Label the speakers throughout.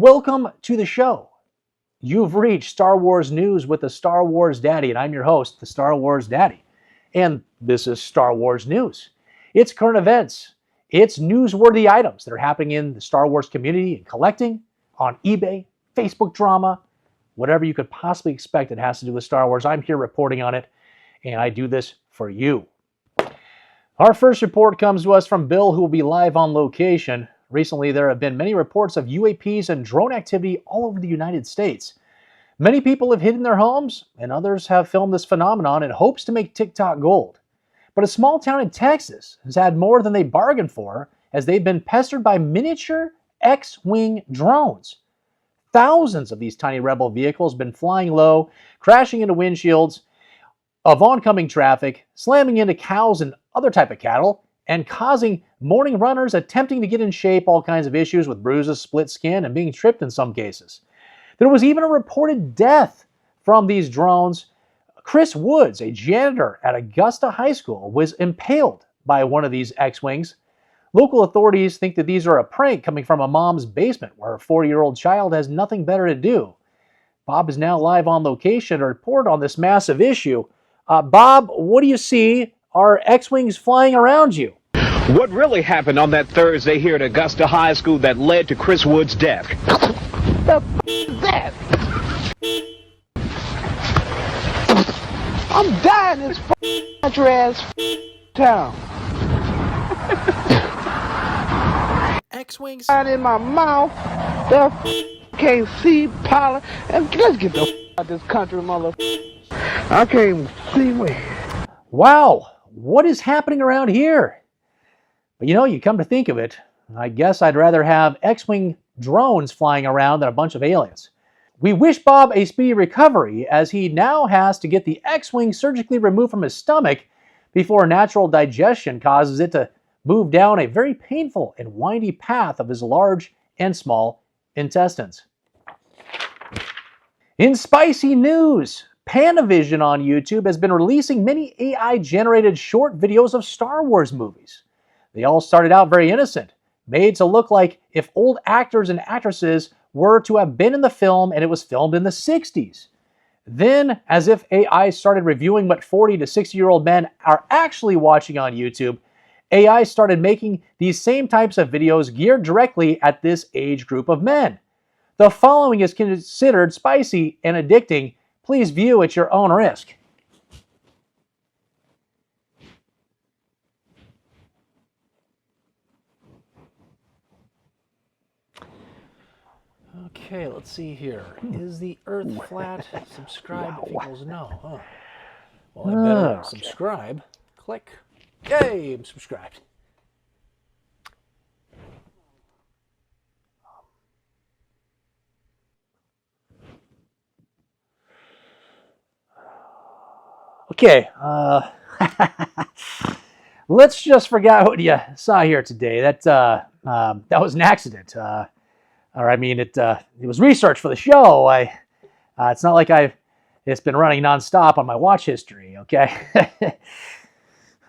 Speaker 1: Welcome to the show. You've reached Star Wars News with the Star Wars Daddy, and I'm your host, the Star Wars Daddy. And this is Star Wars News. It's current events. It's newsworthy items that are happening in the Star Wars community and collecting, on eBay, Facebook drama, whatever you could possibly expect that has to do with Star Wars. I'm here reporting on it, and I do this for you. Our first report comes to us from Bill, who will be live on location. Recently, there have been many reports of UAPs and drone activity all over the United States. Many people have hidden their homes, and others have filmed this phenomenon in hopes to make TikTok gold. But a small town in Texas has had more than they bargained for, as they've been pestered by miniature X-wing drones. Thousands of these tiny rebel vehicles have been flying low, crashing into windshields of oncoming traffic, slamming into cows and other type of cattle, and causing morning runners attempting to get in shape all kinds of issues with bruises, split skin, and being tripped in some cases. There was even a reported death from these drones. Chris Woods, a janitor at Augusta High School, was impaled by one of these X-Wings. Local authorities think that these are a prank coming from a mom's basement where a 4-year-old child has nothing better to do. Bob is now live on location to report on this massive issue. Bob, what do you see? Are X-Wings flying around you?
Speaker 2: What really happened on that Thursday here at Augusta High School that led to Chris Wood's death? The f is that? I'm dying in this country ass town.
Speaker 1: X-Wings
Speaker 2: In my mouth, the can't see pollen. And let's get the out of this country, mother. I can't even see me.
Speaker 1: Wow, what is happening around here? But you know, you come to think of it, I guess I'd rather have X-Wing drones flying around than a bunch of aliens. We wish Bob a speedy recovery, as he now has to get the X-Wing surgically removed from his stomach before natural digestion causes it to move down a very painful and windy path of his large and small intestines. In spicy news, Panovision on YouTube has been releasing many AI-generated short videos of Star Wars movies. They all started out very innocent, made to look like if old actors and actresses were to have been in the film and it was filmed in the 60s. Then, as if AI started reviewing what 40 to 60-year-old men are actually watching on YouTube, AI started making these same types of videos geared directly at this age group of men. The following is considered spicy and addicting. Please view at your own risk. Okay, let's see here. Is the Earth flat? Subscribe equals no. Huh. Well, I better subscribe. Click. Yay, I'm subscribed. Okay, let's just forget what you saw here today. That was an accident. Or I mean, it was research for the show. It's not like it's been running nonstop on my watch history. Okay.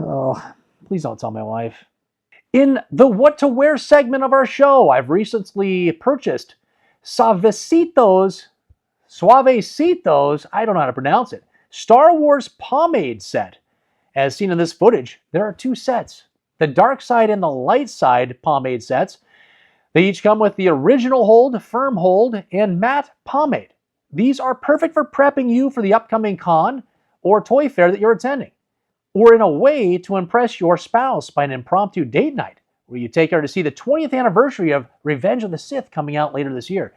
Speaker 1: Oh, please don't tell my wife. In the What to Wear segment of our show, I've recently purchased Suavecitos, I don't know how to pronounce it, Star Wars Pomade set. As seen in this footage, there are two sets, the dark side and the light side pomade sets. They each come with the original hold, firm hold, and matte pomade. These are perfect for prepping you for the upcoming con or toy fair that you're attending, or in a way to impress your spouse by an impromptu date night, where you take her to see the 20th anniversary of Revenge of the Sith coming out later this year.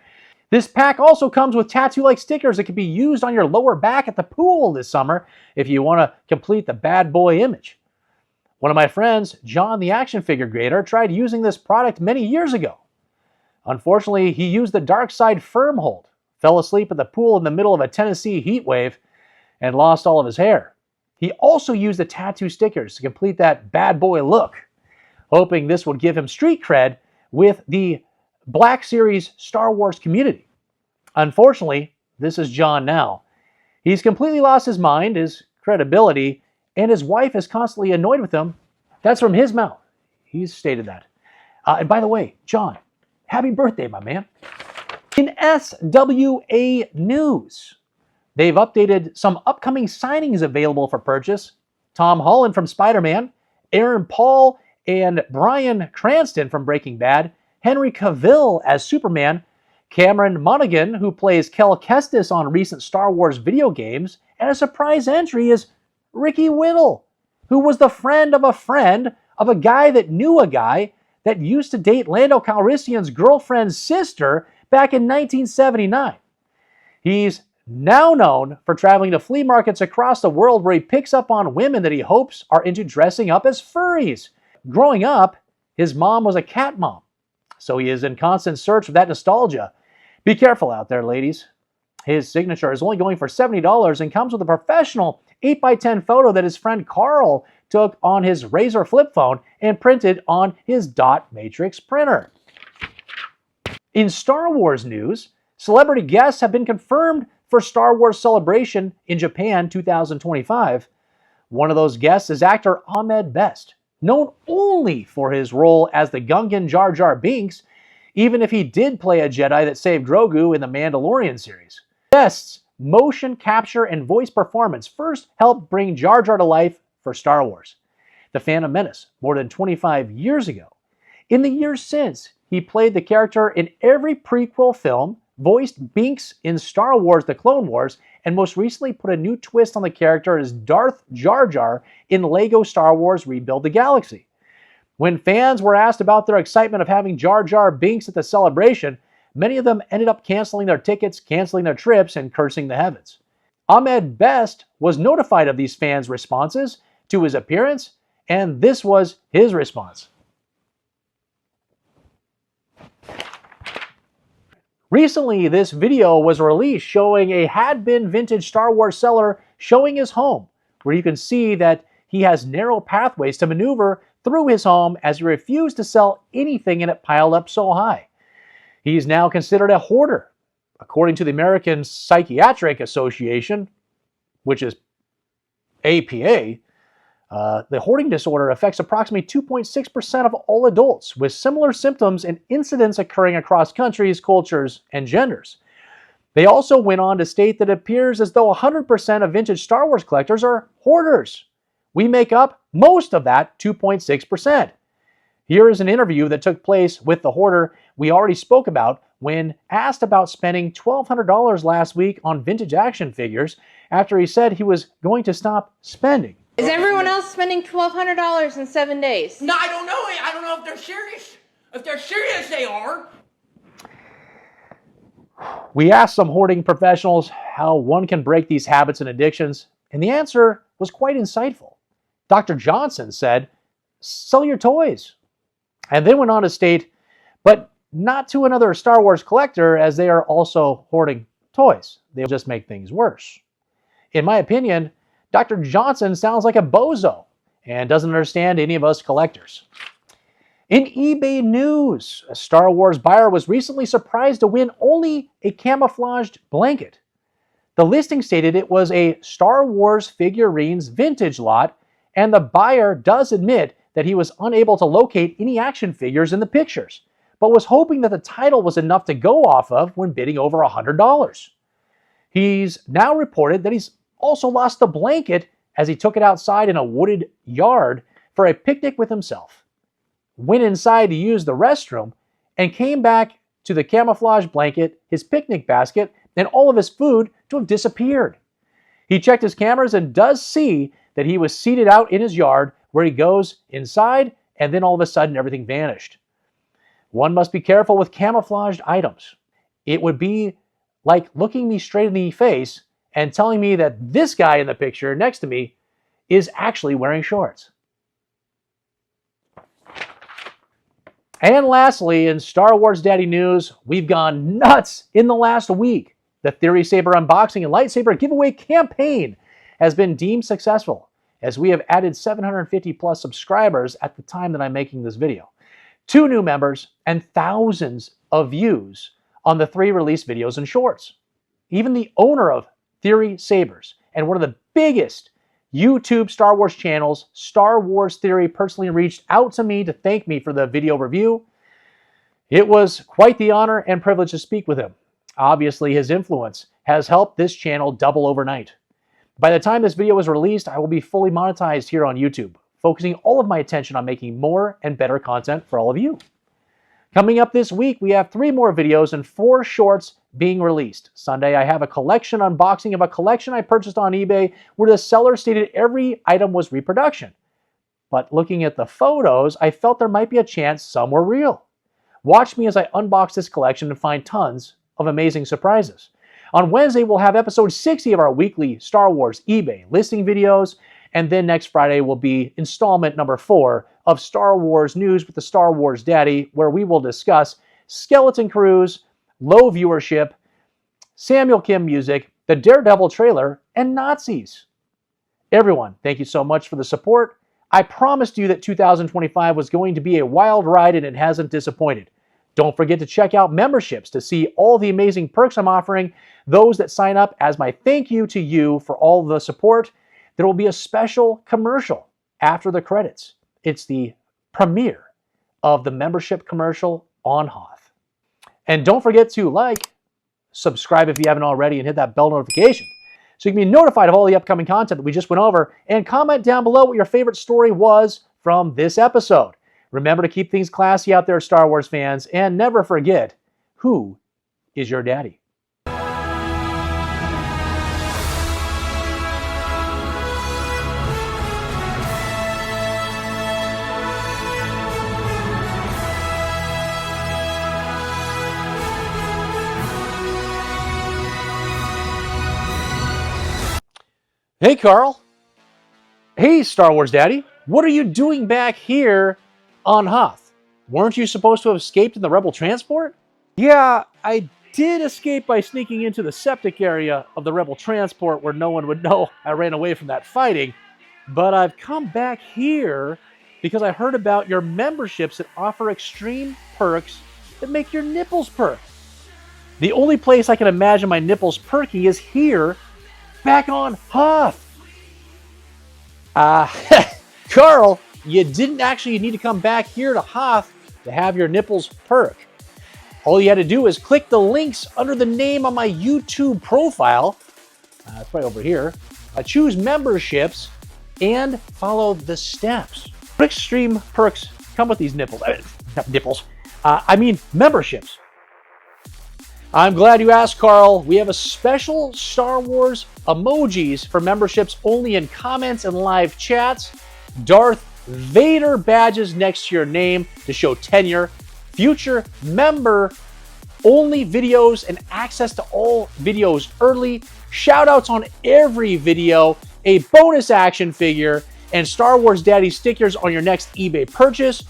Speaker 1: This pack also comes with tattoo-like stickers that can be used on your lower back at the pool this summer if you want to complete the bad boy image. One of my friends, John the action figure grader, tried using this product many years ago. Unfortunately, he used the dark side firm hold, fell asleep at the pool in the middle of a Tennessee heat wave, and lost all of his hair. He also used the tattoo stickers to complete that bad boy look, hoping this would give him street cred with the Black Series Star Wars community. Unfortunately, this is John now. He's completely lost his mind, his credibility, and his wife is constantly annoyed with him. That's from his mouth. He's stated that. And by the way, John, happy birthday, my man. In SWA news, they've updated some upcoming signings available for purchase. Tom Holland from Spider-Man, Aaron Paul and Bryan Cranston from Breaking Bad, Henry Cavill as Superman, Cameron Monaghan, who plays Kel Kestis on recent Star Wars video games, and a surprise entry is Ricky Whittle, who was the friend of a guy that knew a guy that used to date Lando Calrissian's girlfriend's sister back in 1979. He's now known for traveling to flea markets across the world where he picks up on women that he hopes are into dressing up as furries. Growing up, his mom was a cat mom, so he is in constant search of that nostalgia. Be careful out there, ladies. His signature is only going for $70 and comes with a professional 8x10 photo that his friend Carl took on his Razr flip phone and printed on his dot matrix printer. In Star Wars news, celebrity guests have been confirmed for Star Wars Celebration in Japan 2025. One of those guests is actor Ahmed Best, known only for his role as the Gungan Jar Jar Binks, even if he did play a Jedi that saved Grogu in the Mandalorian series. Best's motion capture and voice performance first helped bring Jar Jar to life for Star Wars: The Phantom Menace more than 25 years ago. In the years since, he played the character in every prequel film, voiced Binks in Star Wars The Clone Wars, and most recently put a new twist on the character as Darth Jar Jar in LEGO Star Wars Rebuild the Galaxy. When fans were asked about their excitement of having Jar Jar Binks at the celebration, many of them ended up canceling their tickets, canceling their trips, and cursing the heavens. Ahmed Best was notified of these fans' responses to his appearance, and this was his response. Recently, this video was released showing a had-been vintage Star Wars seller showing his home, where you can see that he has narrow pathways to maneuver through his home as he refused to sell anything in it piled up so high. He's now considered a hoarder. According to the American Psychiatric Association, which is APA, the hoarding disorder affects approximately 2.6% of all adults, with similar symptoms and incidents occurring across countries, cultures, and genders. They also went on to state that it appears as though 100% of vintage Star Wars collectors are hoarders. We make up most of that 2.6%. Here is an interview that took place with the hoarder we already spoke about when asked about spending $1,200 last week on vintage action figures after he said he was going to stop spending.
Speaker 3: Is everyone else spending $1,200 in 7 days?
Speaker 4: No, I don't know. I don't know if they're serious. If they're serious, they are.
Speaker 1: We asked some hoarding professionals how one can break these habits and addictions, and the answer was quite insightful. Dr. Johnson said, "Sell your toys." And then went on to state, but not to another Star Wars collector, as they are also hoarding toys. They'll just make things worse. In my opinion, Dr. Johnson sounds like a bozo and doesn't understand any of us collectors. In eBay news, a Star Wars buyer was recently surprised to win only a camouflaged blanket. The listing stated it was a Star Wars figurines vintage lot, and the buyer does admit that he was unable to locate any action figures in the pictures, but was hoping that the title was enough to go off of when bidding over $100. He's now reported that he's also lost the blanket as he took it outside in a wooded yard for a picnic with himself, went inside to use the restroom, and came back to the camouflage blanket, his picnic basket, and all of his food to have disappeared. He checked his cameras and does see that he was seated out in his yard, where he goes inside, and then all of a sudden everything vanished. One must be careful with camouflaged items. It would be like looking me straight in the face and telling me that this guy in the picture next to me is actually wearing shorts. And lastly, in Star Wars Daddy news, we've gone nuts in the last week. The Theory Saber unboxing and lightsaber giveaway campaign has been deemed successful, as we have added 750 plus subscribers at the time that I'm making this video, 2 new members, and thousands of views on the 3 released videos and shorts. Even the owner of Theory Sabers and one of the biggest YouTube Star Wars channels, Star Wars Theory, personally reached out to me to thank me for the video review. It was quite the honor and privilege to speak with him. Obviously, his influence has helped this channel double overnight. By the time this video is released, I will be fully monetized here on YouTube, focusing all of my attention on making more and better content for all of you. Coming up this week, we have 3 more videos and 4 shorts being released. Sunday, I have a collection unboxing of a collection I purchased on eBay where the seller stated every item was reproduction. But looking at the photos, I felt there might be a chance some were real. Watch me as I unbox this collection and find tons of amazing surprises. On Wednesday, we'll have episode 60 of our weekly Star Wars eBay listing videos, and then next Friday will be installment number 4 of Star Wars News with the Star Wars Daddy, where we will discuss Skeleton Crews, low viewership, Samuel Kim music, the Daredevil trailer, and Nazis. Everyone, thank you so much for the support. I promised you that 2025 was going to be a wild ride, and it hasn't disappointed. Don't forget to check out memberships to see all the amazing perks I'm offering those that sign up as my thank you to you for all the support. There will be a special commercial after the credits. It's the premiere of the membership commercial on Hoth. And don't forget to like, subscribe if you haven't already, and hit that bell notification so you can be notified of all the upcoming content that we just went over, and comment down below what your favorite story was from this episode. Remember to keep things classy out there, Star Wars fans, and never forget, who is your daddy? Hey, Carl. Hey, Star Wars Daddy. What are you doing back here on Hoth? Weren't you supposed to have escaped in the Rebel transport? Yeah, I did escape by sneaking into the septic area of the Rebel transport where no one would know I ran away from that fighting. But I've come back here because I heard about your memberships that offer extreme perks that make your nipples perk. The only place I can imagine my nipples perking is here, back on Hoth. Carl, you didn't actually need to come back here to Hoth to have your nipples perk. All you had to do is click the links under the name on my YouTube profile. It's right over here. Choose memberships and follow the steps. What extreme perks come with these nipples? Not nipples. I mean memberships. I'm glad you asked, Carl. We have a special Star Wars emojis for memberships only in comments and live chats. Darth Vader badges next to your name to show tenure. Future member only videos and access to all videos early. Shoutouts on every video. A bonus action figure and Star Wars Daddy stickers on your next eBay purchase.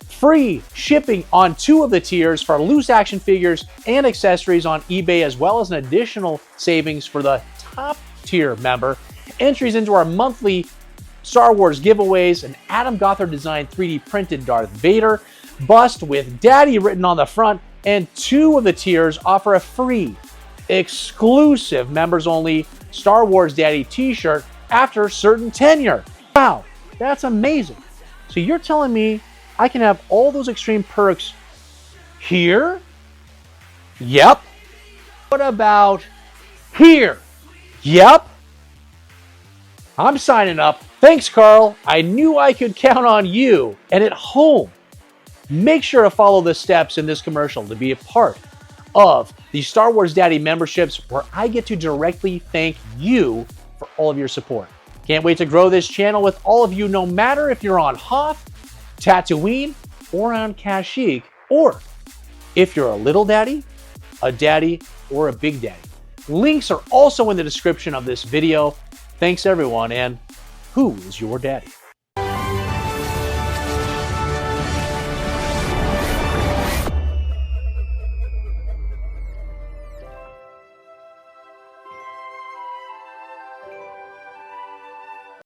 Speaker 1: Free shipping on 2 of the tiers for loose action figures and accessories on eBay, as well as an additional savings for the top tier member. Entries into our monthly Star Wars giveaways, an Adam Gothard designed 3D printed Darth Vader bust with Daddy written on the front, and 2 of the tiers offer a free, exclusive members only Star Wars Daddy t-shirt after certain tenure. Wow, that's amazing. So you're telling me I can have all those extreme perks here? Yep. What about here? Yep. I'm signing up. Thanks, Carl. I knew I could count on you. And at home, make sure to follow the steps in this commercial to be a part of the Star Wars Daddy memberships, where I get to directly thank you for all of your support. Can't wait to grow this channel with all of you, no matter if you're on Hoth, Tatooine, or on Kashyyyk, or if you're a little daddy, a daddy, or a big daddy. Links are also in the description of this video. Thanks everyone, and who is your daddy?